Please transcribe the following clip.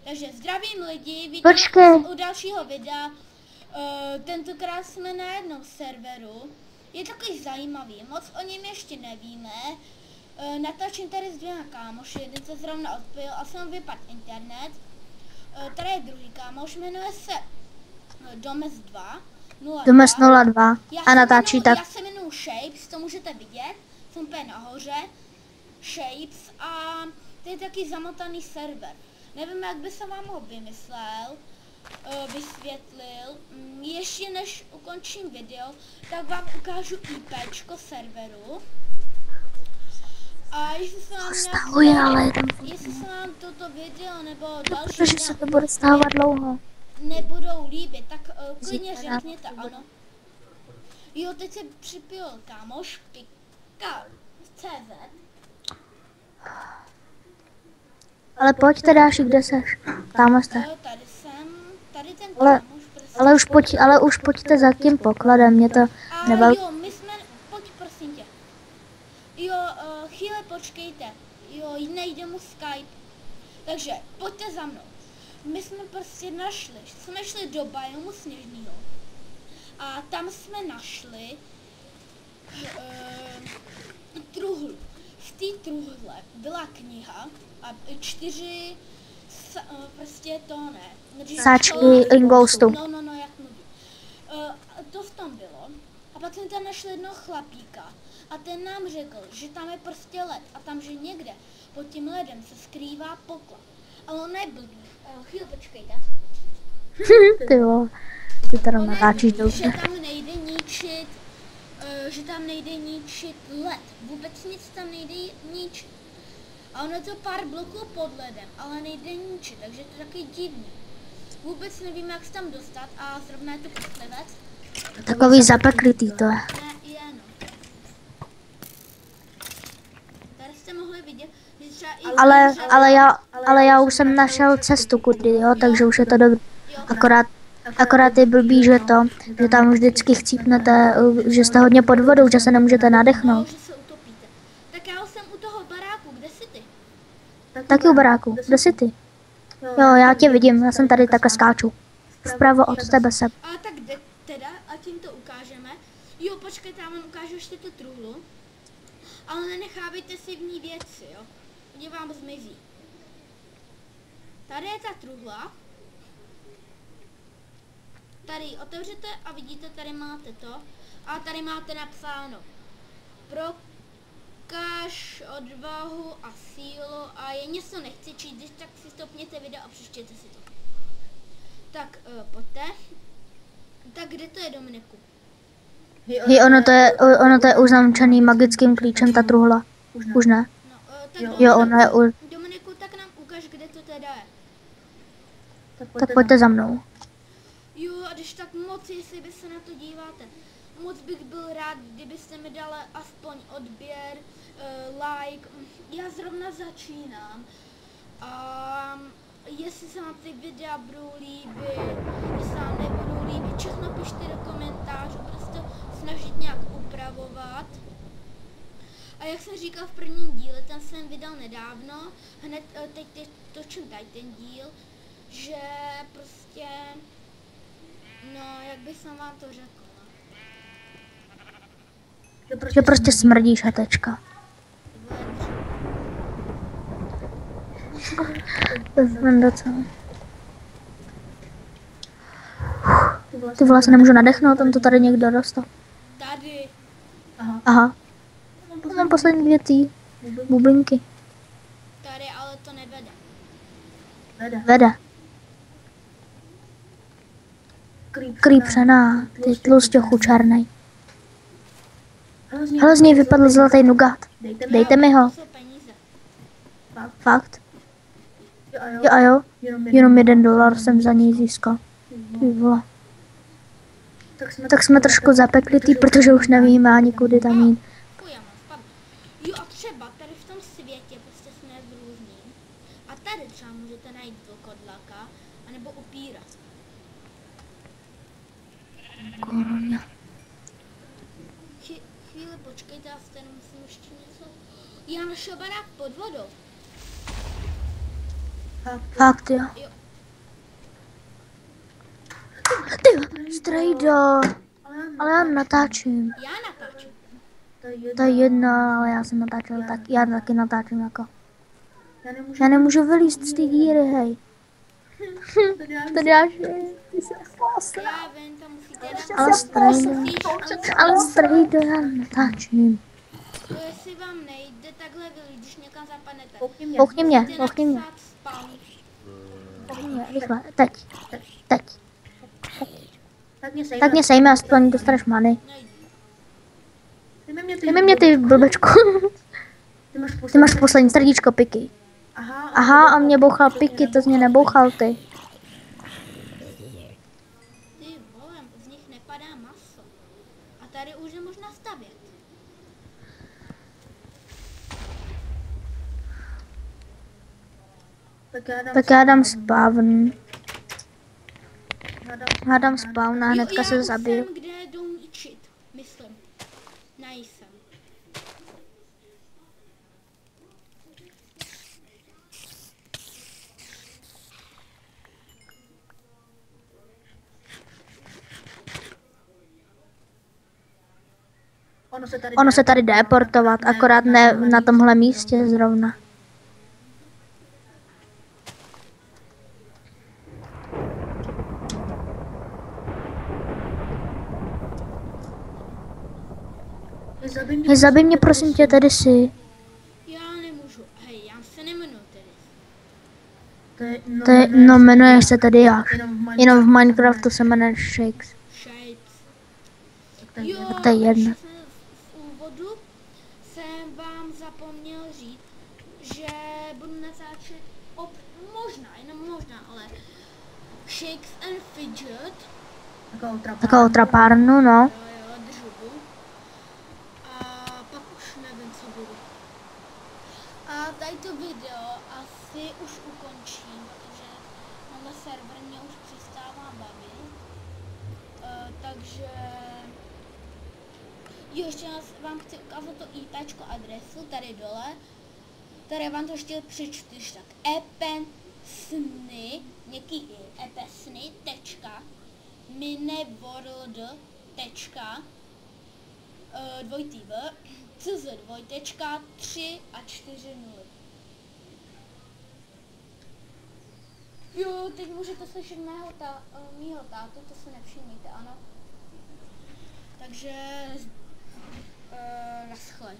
Takže zdravím lidi, Počkej. u dalšího videa. Tentokrát jsme na jednom serveru. Je takový zajímavý, moc o něm ještě nevíme. Natáčím tady s dvěma kámoši, jeden se zrovna odpil a jsem vypadl internet. Tady je druhý kámoš, jmenuje se Domes 2. Domes 02 a natáčí tak. Já se jmenuji Shapes, to můžete vidět, jsem úplně nahoře. Shapes a to je taky zamotaný server. Nevím, jak by se vám ho vysvětlil. Ještě než ukončím video, tak vám ukážu IPčko serveru. A jestli se vám toto video nebo další protože se to bude stávat dlouho. nebudou líbit, tak klidně řekněte ano. Jo, teď se připil kámoš Pika.cz. Ale pojď teda, kde seš? Tam jste. Tady jsem, tady ten kámoš prostě. Ale už pojďte za tím pokladem, mě to nebaví. Jo, pojď prosím tě. Jo, chvíli počkejte. Jo, nejde mu Skype. Takže, pojďte za mnou. My jsme prostě jsme šli do biomu sněžného. A tam jsme našli truhlu. V té truhle byla kniha a 4 prostě to ne. Sáčky ingoustu. No, jak mluví. To v tom bylo. A pak jsme tam našli jednoho chlapíka. A ten nám řekl, že tam je prostě led. A tam, že někde pod tím ledem se skrývá poklad. Ale on nebyl. Chvíli počkejte. Ty vole, ty teda natáčíš dobře. Že tam nejde ničit led. Vůbec nic tam nejde ničit. A ono je to pár bloků pod ledem, ale nejde ničit, takže to je taky divný. Vůbec nevím, jak se tam dostat a zrovna je to kostlivec. Takový zapeklitý to je. Ne, je no. Tady jste mohli vidět, že třeba i Ale já už jsem našel cestu kudy, jo, takže už je to dobrý. Akorát je blbý, že tam vždycky chcípnete, že jste hodně pod vodou, že se nemůžete nadechnout. že se utopíte. Tak já jsem u toho baráku, kde jsi ty? Taky u baráku, kde jsi ty? Jo, já tě vidím, já jsem tady takhle skáču. Vpravo od tebe se. Ale tak kde teda, a tím to ukážeme. Jo, počkejte, já vám ukážu ještě tu truhlu. Ale nenechávejte si v ní věci, jo. Oni vám zmizí. Tady je ta truhla. Tady ji otevřete a vidíte, tady máte to. A tady máte napsáno. Prokáž odvahu a sílu a je něco nechci číst, když tak si stopněte video a přečtěte si to. Tak, pojďte. Tak kde to je, Dominiku? Ono to je uzamčený magickým klíčem, ta truhla. Už ne. No, tak Jo, ono je Dominiku, tak nám ukáž, kde to teda je. Tak pojďte za mnou. Jo, a když tak moc, jestli by se na to díváte. Moc bych byl rád, kdybyste mi dali aspoň odběr, like. Já zrovna začínám. A jestli se vám ty videa budou líbit, jestli se vám nebudou líbit, všechno pište do komentářů, prostě snažit nějak upravovat. A jak jsem říkal v prvním díle, ten jsem vydal nedávno, hned teď točím tady ten díl, že prostě, no, jak bych jsem vám to řekl. Že prostě smrdíš a tečka. Ty vole, se nemůžu nadechnout, tam to tady někdo dostal. Tady. Aha. To mám poslední 2 ty bublinky. Tady, ale to nevede. Vede. Creepřená, ty tlusťochu černej. Hele, z něj vypadl zlatý nugát. Dejte mi ho. To jsou peníze. Fakt? Jo a jo, jenom $1 jsem za něj získal. Ty vole. Tak jsme trošku zapeklitý, protože už nevíme ani kudy tam jít. Fuj, já mám spadl. Jo a třeba tady v tom světě prostě jsme v různým. A tady třeba můžete najít vlkodlaka, anebo upíra. Korona. Chvíli počkejte, já si tady musím ještě něco. Já našel barák pod vodou. Fakt jo. Jo. Strejdo, ale já natáčím. Já natáčím. To je jedno, ale já jsem natáčel tak, já taky natáčím jako. Já nemůžu vylízt z té díry, hej. To děláš, ty se posral. Já vím, to musíte dát. Ale Strejdo, já natáčím. To jestli vám nejde takhle vylít, když někam zapadnete. Bouchni mě. Musíte napsat spawn. Bouchni mě, rychle, teď. Tak mě sejme, aspoň dostaneš many. Dej mě ty blbečku. Ty máš poslední srdíčko, Piky. Aha, a mě bouchal Piky, to z mě nebouchal ty. Ty vole, z nich nepadá maso. A tady už je možná stavět. Tak já dám spawn. Hádám spawn a hnedka se zabiju. Já už jsem, kde jdu ničit, myslím. Nejsem. Ono se tady jde portovat, akorát ne na tomhle místě zrovna. Zabij mě prosím tě, tady si. Já nemůžu. Hej, já se nejmenuji tedy. No jmenuješ se tady jak? Jenom v Minecraftu se jmenuješ Shakes. Shapes. Tak to je jedno. V úvodu jsem vám zapomněl říct, že budu natáčet možná, jenom možná, ale Shakes and Fidget. Takovou trapárnu, no. Jo, držubu. A pak už nevím, co budu. A tady to video asi už ukončím, protože tenhle server mě už přestává bavit. Takže jo, ještě vám chci ukázat to IPčko adresu tady dole, které vám to ještě přečtu, tak epensny, něký i, epensny, tečka, mineworld, tečka, dvojtý v, cz, dvojtečka, 3 a 4 0. Jo, teď můžete slyšet mýho tátu, to se nevšimněte, ano. Takže naschle.